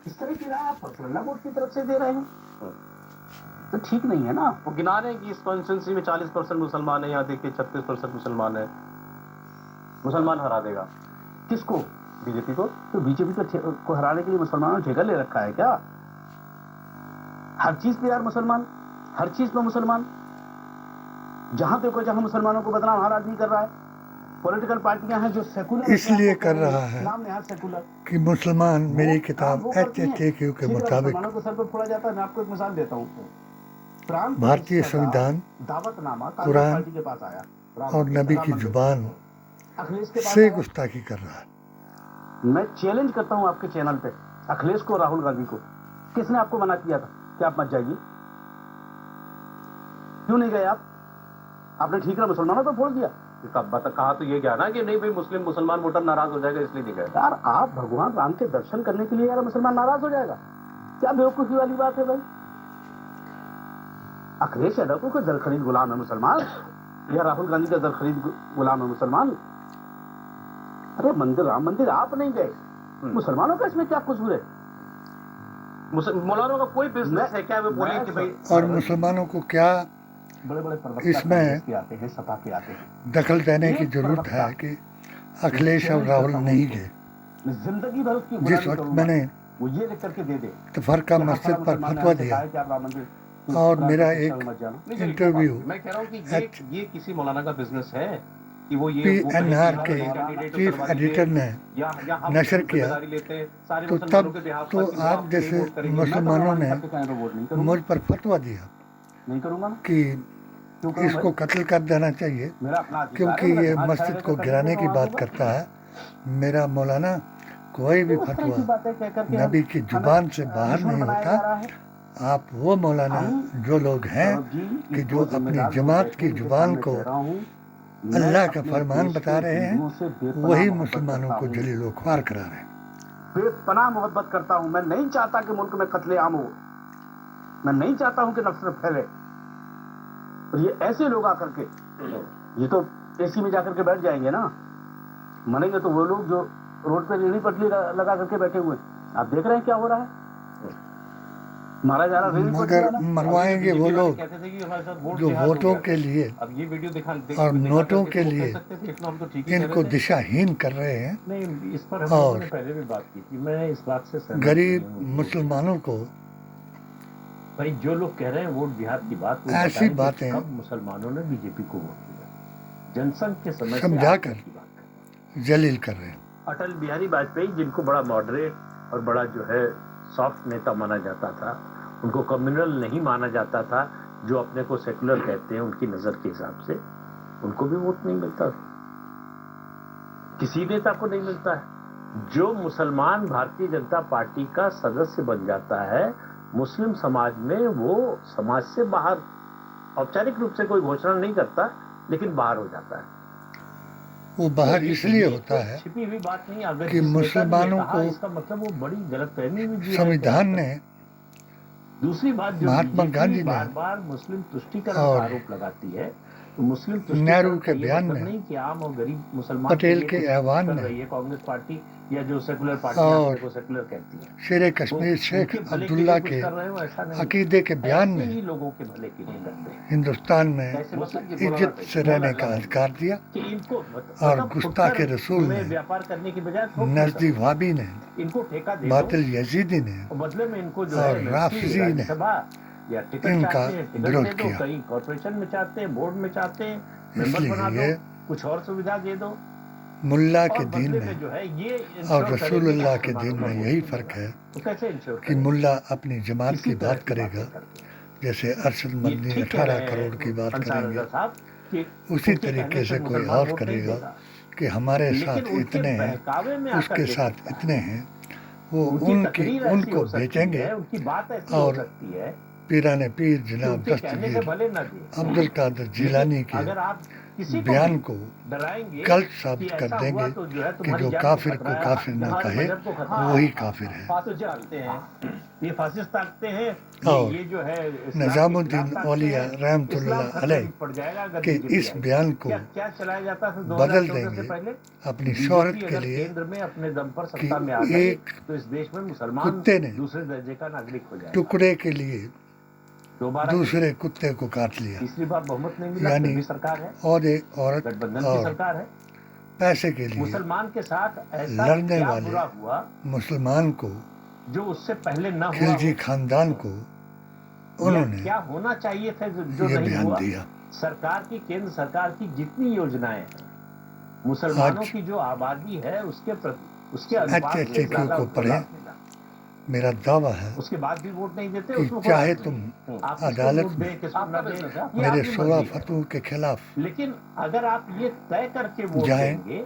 इस तरह की राय आप फतुल्ला बोर्ड की तरफ से दे रहे हैं, तो ठीक नहीं है ना। वो गिना रहे हैं कि इस कॉन्स्टिट्यूंसी में 40% मुसलमान है, यहाँ देखिए 36% मुसलमान है, मुसलमान हरा देगा। किसको? बीजेपी को। तो बीजेपी को हराने के लिए मुसलमानों ने ठेका ले रखा है क्या? हर चीज पे यार मुसलमान, हर चीज पे मुसलमान, जहां देखो जहां मुसलमानों को बदनाम हर आदमी कर रहा है। पॉलिटिकल पार्टियां हैं जो सेकुलर इसलिए कर रहा है नाम नेहाल सेकुलर कि मुसलमान मेरी किताब HHAQ के मुताबिक मुसलमानों को सर पर फोड़ा जाता है। मैं आपको एक मिसाल देता हूँ। भारतीय संविधान, दावतनामा कुरान पार्टी के पास आया और नबी की जुबान अखिलेश के पास से आया। गुस्ताखी कर रहा है। मैं चैलेंज करता हूं आपके चैनल पे अखिलेश को, राहुल गांधी को, किसने आपको मना किया था कि आप मत जाइए? क्यों नहीं गए आप? आपने ठीक है मुसलमानों पर फोड़ दिया। कहा तो ये क्या ना कि नहीं भाई मुसलमान वोटर नाराज हो जाएगा इसलिए नहीं गए। यार आप भगवान राम के दर्शन करने के लिए यार मुसलमान नाराज हो जाएगा? क्या बेवकूफी वाली बात है भाई। अखिलेश यादव को कोई दर खरीद गुलाम है मुसलमान, या राहुल गांधी का दर खरीद गुलाम है मुसलमान? अरे मंदिर, राम मंदिर आप नहीं गए, मुसलमानों का इसमें क्या कसूर है? मौलाना का कोई बिजनेस है क्या? वे बोले कि भाई, और मुसलमानों को क्या बड़े इसमें आते हैं, सपा के आते हैं। दखल देने की जरूरत है कि अखिलेश और राहुल नहीं गए। जिंदगी भर उसकी जिस वक्त मैंने वो ये लिख करके दे दे तफरका मस्जिद पर फतवा दिया और मेरा एक इंटरव्यू मैं कह रहा हूँ कि ये किसी मौलाना का बिजनेस है कि वो ये PNR के चीफ एडिटर ने नशर किया, तो तब तो आप जैसे मुसलमानों ने मुझ पर फतवा दिया नहीं करूंगा कि इसको कत्ल कर देना चाहिए क्योंकि ये मस्जिद को गिराने की बात करता है। मेरा मौलाना कोई भी फतवा नबी की जुबान से बाहर नहीं होता। आप वो मौलाना जो लोग हैं कि जो अपनी जमात की जुबान को अल्लाह का फरमान बता रहे हैं, वही मुसलमानों को जलील ख्वार करा रहे हैं। बेपनाह मोहब्बत करता हूं। मैं नहीं चाहता कि मुल्क में कत्लेआम हो, मैं नहीं चाहता हूं कि नफरत फैले। और ये ऐसे लोग आकर के, ये तो एसी में जाकर के बैठ जाएंगे ना, मनेंगे तो वो लोग जो रोड पे रेहड़ी पटली लगा करके बैठे हुए। आप देख रहे हैं क्या हो रहा है, मारा जा रहा है। मगर मरवाएंगे वो लोग जो वोटों के लिए और नोटों के लिए इनको दिशाहीन कर रहे हैं। नहीं, इस पर और पहले भी बात की थी। मैं इस बात से गरीब मुसलमानों को भाई जो लोग कह रहे हैं वोट जिहाद की बात, ऐसी बातें कब मुसलमानों ने बीजेपी को वोट दिया? जनसंघ के समय समझाकर जलील कर रहे हैं। अटल बिहारी वाजपेयी, जिनको बड़ा मॉडरेट और बड़ा जो है सॉफ्ट नेता माना जाता था, उनको कम्युनल नहीं माना जाता था, जो अपने को सेकुलर कहते हैं उनकी नजर के हिसाब से, उनको भी वोट नहीं मिलता, किसी नेता को नहीं मिलता है। जो मुसलमान भारतीय जनता पार्टी का सदस्य बन जाता है मुस्लिम समाज में, वो समाज से बाहर, औपचारिक रूप से कोई घोषणा नहीं करता लेकिन बाहर हो जाता है। वो बाहर इसलिए होता है छिपी हुई बात नहीं। अगर कि मुसलमानों को इसका मतलब वो बड़ी गलतफहमी में जी संविधान ने, दूसरी बात जो महात्मा गांधी ने बार बार मुस्लिम तुष्टीकरण और का आरोप लगाती है, तो मुस्लिम नेहरू के बयान में, नहीं कि आम और गरीब मुसलमान पटेल के ऐवान कर में रही है कांग्रेस पार्टी या जो सेकुलर पार्टी और को सेकुलर कहती है। शेर कश्मीर शेख अब्दुल्ला के अकीदे के बयान में लोगों के भले के लिए करते हैं। हिंदुस्तान में इज्जत से रहने का अधिकार दिया और गुस्ताख रसूल ने, व्यापार करने की बजाय नजदी वाबी ने, इनको ठेका दे बातिल यजीदी ने बदले में इनको जो और राफजी ने या टिकट इनका विरोध किया। कहीं कॉर्पोरेशन में चाहते हैं, बोर्ड में चाहते हैं, मेंबर बना दो, इसलिए कुछ और सुविधा दे दो। मुल्ला के और दीन बदले में जो है ये और रसूलुल्लाह के दीन में यही फ़र्क है तो कैसे इंश्योर कि मुल्ला अपनी जमात की बात करेगा, जैसे अरशद मदनी 18 करोड़ की बात करेंगे, उसी तरीके से कोई और करेगा कि हमारे साथ इतने हैं, उसके साथ इतने हैं। वो उनको बेचेंगे और पीराने पीर जनाब दस्तगीर अब्दुल कादिर जिलानी के किसी को बयान को डराएंगे गलत कि साबित कर ऐसा देंगे हुआ तो जो है कि तुम्हारी जो जान काफिर को को खतरा है, काफिर ना तुम्हारे कहे मजहब को खतरा है। वही काफिर है। फासिस्ट ताकते हैं, ये फासिस्ट ताकते हैं, और ये जो है निजामुद्दीन औलिया रहमतुल्लाह अलैह पड़ जाएगा अगर के बीजेपी इस आई। बयान को क्या चलाया जाता था बदल 2014 से देंगे पहले? अपनी शोहरत बीजेपी के अगर लिए केंद्र में अपने दम पर कि सत्ता में आ गई एक तो इस देश में मुसलमान कुत्ते ने दूसरे दर्जे का नागरिक हो जाएगा। टुकड़े के लिए दोबारा दूसरे कुत्ते को काट लिया। तीसरी बार बहुमत नहीं मिला, यानी फिर भी सरकार है, और एक औरत गठबंधन की और सरकार है। पैसे के लिए मुसलमान के साथ ऐसा लड़ने क्या वाले बुरा हुआ मुसलमान को, जो उससे पहले न हुआ खिलजी हो? खानदान को या उन्होंने क्या होना चाहिए था जो ये नहीं बयान हुआ? दिया। सरकार की, केंद्र सरकार की जितनी योजनाएं हैं, मुसलमानों आज की जो आबादी है उसके अनुपात HHQ से ज्यादा को उनको पढ़ें। लाभ मिला। मेरा दावा है उसके बाद भी वोट नहीं देते, कि उसमें कोई चाहे बात तुम नहीं। आप किसको अदालत वोट में दें, किसको न दें, ये मेरे आपकी 16 मर्जी है। फतवों के खिलाफ लेकिन अगर आप ये तय करके वोट जाएं देंगे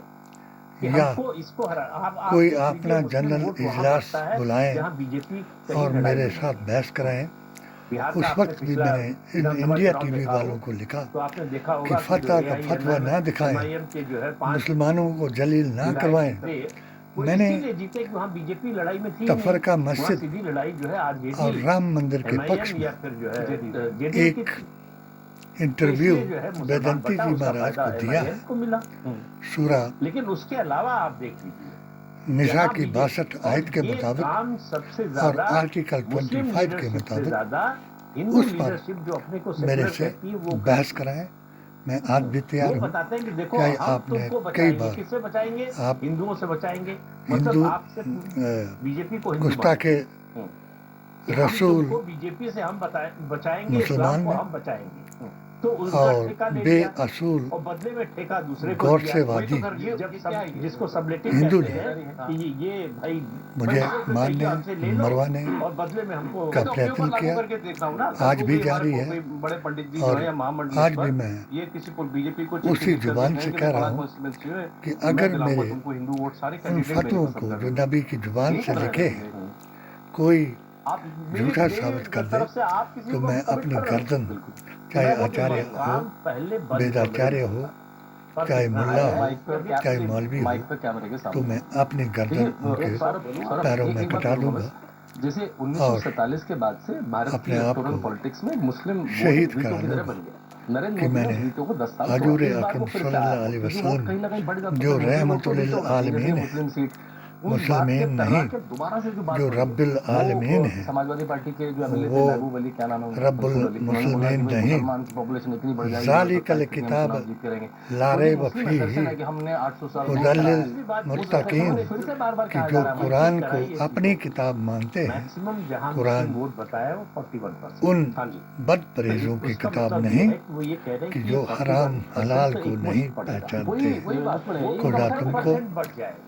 कि या हमको इसको हरा, आप कोई देख लीजिए, अपना मुस्लिम जनरल वोट वहाँ इजलास बढ़ता है बुलाएं जहाँ बीजेपी कहीं और लड़ाई मेरे नहीं साथ बहस कराएं। बिहार का उस आपने वक्त भी पिछला मैंने विधानसभा इंडिया चुनाव टीवी देखा वालों हो, को लिखा तो आपने देखा कि होगा कि फतवा जो का फतवा AIMM ना दिखाएं, MIM के जो है 5 मुसलमानों को जलील ना विधायक करवाएं। थे, वो मैंने इसीलिए जीते कि वहाँ बीजेपी लड़ाई में थी ही नहीं। तफरका वहाँ मस्जिद सीधी लड़ाई जो है और आरजेडी राम मंदिर के पक्ष MIM या में फिर जो है जेडीयू की एक थी। इंटरव्यू तो इसलिए जो है मुसलमान वेदांती बटा, जी उसका महाराज फायदा को दिया MIM है। को मिला। सूरा लेकिन उसके अलावा आप देख लीजिए, निशा जहाँ की बीजेपी 62 आयत के ये मुताबिक काम सबसे और ज्यादा आर्टिकल मुस्लिम 25 के लीडरशिप से मुताबिक ज्यादा हिंदू उस पर लीडरशिप जो अपने को मेरे सेकुलर से कहती है वो बहस कराएं। मैं आज भी तैयार वो हूँ। बताते हैं कि देखो क्या हम आपने तुमको कई बचाएंगे, बार किससे बचाएंगे? आप हिंदुओं से बचाएंगे। हिंदू मतलब आप सिर्फ बीजेपी को हिंदू गुस्ताखे कि हम रसूल तुमको बीजेपी से हम बचाएंगे, मुसलमान इस्लाम को ने हम बचाएंगे। तो उनका और ठेका ले लिया बेअसूल और बदले में ठेका दूसरे को गौर दिया। से वही वादी तो कर, जब जिसको सबलेटिव हिंदू कहते ने हैं कि ये भाई मुझे भाई मारने हमसे ले लो मरवाने और बदले में हमको का प्रयत्न किया। आज भी जारी है बड़े पंडित जी और जो है महामंडलेश्वर, आज भी मैं ये किसी को बीजेपी को उसी जुबान से कह रहा हूँ कि अगर मेरे तुमको हिंदू वोट सारे उन कैंडिडेट फतवों को जो नबी की जुबान से लिखे कोई झूठा साबित कर दे तो मैं अपनी गर्दन, चाहे आचार्य हो, वेदाचार्य हो, चाहे मुल्ला हो, चाहे मौलवी हो, तो मैं अपनी गर्दन उनके पैरों में कटा दूंगा। जैसे 1947 के बाद से भारत अपने के आप इलेक्टोरल को पॉलिटिक्स में मुस्लिम शहीद वीटो करा की तरह दूंगा बन गया। नरेंद्र कि मोदी ने मैंने वीटो को 10 साल हजूर इस बार अकरम वो फिर से सल्लल्लाहु आया, अलैहि क्योंकि वसल्लम वोट कहीं ना कहीं बढ़ जाता जो है, मुस्लिमों को रहमतुल वीटो लिल होगा, आलमीन जैसे है, मुस्लिम सीट उस बात मुसलमान के नहीं, टर्रा के दोबारा से जो बात जो हो रही है, रब्बिल वो आलमीन है, समाजवादी पार्टी के जो एमएलए थे वो महबूब अली, क्या नाम है उनका? रब्बुल मंसूर अली, उन्होंने बोला कि मुस्लिमीन भाई नहीं, मुसलमान की पॉपुलेशन इतनी बढ़ जाएगी, ज़ालिकल तो हम किताब चुनाव जीत के रहेंगे। ला तो ये रैब मुस्लिम फीह assertion है कि हमने 800 साल हुदल्लिल उस मुत्तकीन फिर से बार-बार कि कहा जो जा रहा है कुरान को अपनी किताब मानते हैं, मैक्सिमम जहां कुरान मुस्लिम वोट बताया वो 41%। उन हाँ जी, बदपरहेजों की उसका किताब मतलब नहीं ये है कि वो ये कह रहे हैं कि कि जो 41% हराम हलाल तो को एक नहीं मुश्त पड़ेगा। पहचानते, वही बात पड़ेगी। खुदा तुमको 40% बढ़ जाएगा।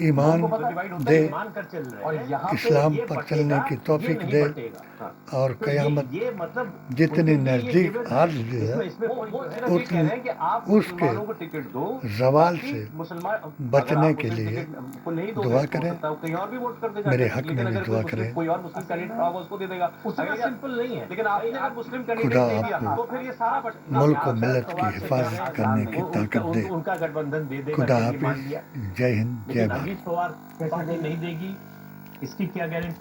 ईमान लोगों को पता है, दे, मान कर चल रहे और हैं यहाँ पे इस्लाम ये पर बटेगा, चलने की ये तौफीक नहीं दे बटेगा। हाँ। और तो क़यामत ये मतलब जितनी उनके लिए ये नज़दीक given आ है। रही है, इसमें वो कोई सिर्फ जो ये कह रहे हैं कि आप उसके मुसलमानों को टिकट दो, ज़वाल बाकी से मुसलमान बचने अगर आप के मुस्लिम लिए टिकट को नहीं दोगे, दुआ हो करें। सकता है वो कहीं और भी वोट कर देगा, मेरे हक में लेकिन भी अगर दुआ कोई करें। कोई और मुस्लिम कैंडिडेट खड़ा होगा उसको दे देगा। उतना सिंपल नहीं है। लेकिन आपने अगर मुस्लिम खुदा कैंडिडेट दे दिया आपको तो फिर ये सारा मुल्क व मिल्लत की हिफाजत करने की ताकत दे। उनका गठबंधन दे देगा, खुदा ये मान हाफिज, लिया। जय हिंद, जय लेकिन भारत। अजीत पवार पार्टी नहीं देगी, इसकी क्या गारंटी?